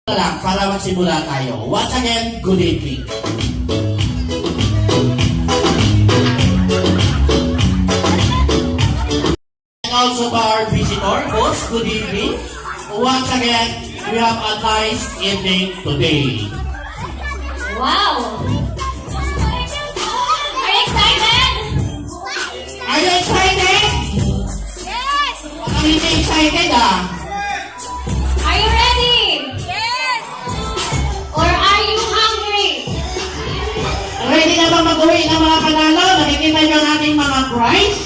lang para magsimula tayo. Once again, good evening. And also our visitor, boss, good evening. Once again, we have a nice evening today. Wow! Are you excited? Are you excited? Yes! Ang hindi excited ah. Are you ready? Yes! Or are you hungry? Ready na ba mag-uwi ng mga panalo? Nakikita niyo ang ating mga prize?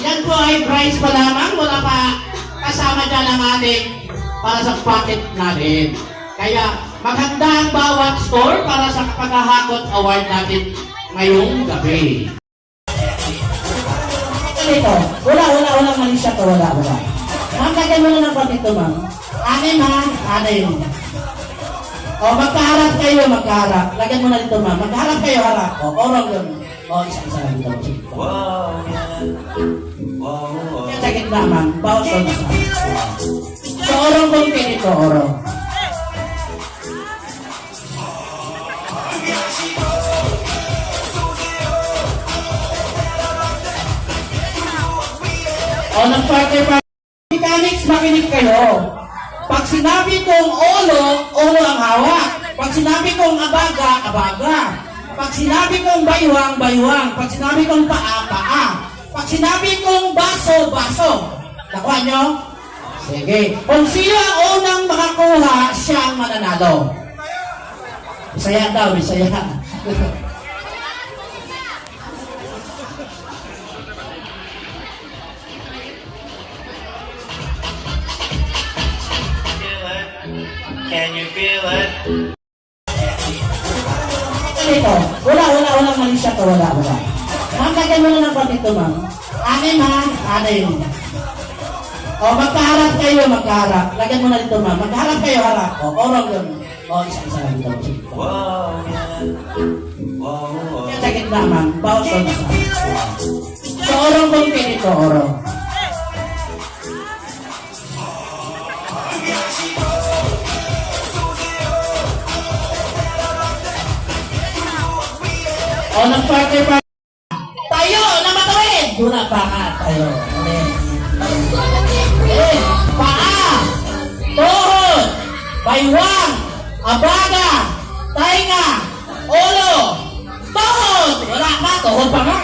Yan po ay prize pa lamang. Wala pa kasama dyan ang ating para sa pocket natin. Kaya maghanda ang bawat store para sa paghahakot award natin ngayong gabi. Ito, wala mali siya to, wala. Ma'am, lagyan mo na ng pocket to, ma'am. Anim ha, anim. O, magkaharap kayo, magkaharap. Lagyan mo na dito, ma'am. Magkaharap kayo, harap. O, orong yun. O, isa-isa lang dito. Sa gitna, ma'am. Bawat doon sa. So, orong kong pinito, orong. O, nag-partner. Mechanics, makinig kayo. Pag sinabi kong ulo ang hawak. Pag sinabi kong abaga, abaga. Pag sinabi kong baywang, baywang. Pag sinabi kong paa, paa. Pag sinabi kong baso, baso. Nakuha nyo? Sige. Kung sino ang unang makakuha, siya ang mananalo. Bisaya daw, bisaya. Can you feel it? Ito, wala mali siya to, wala. Ma'am, lagyan mo na ng pocket to, ma'am. Anim ha, anim. O, magkaharap kayo, magkaharap. Lagyan mo na dito, ma'am. Magkaharap kayo, harap. O, orong yun. O, isa-isa lang dito. Sa gitna, ma'am. Bawat doon sa. So, orong kong pinito, orong. O, nag-partner pa. Tayo, na matawid! Duna pa ka, tayo. Paa, tuhod, baywang, abaga, tainga, ulo, tuhod! Wala pa, tuhod pa nga.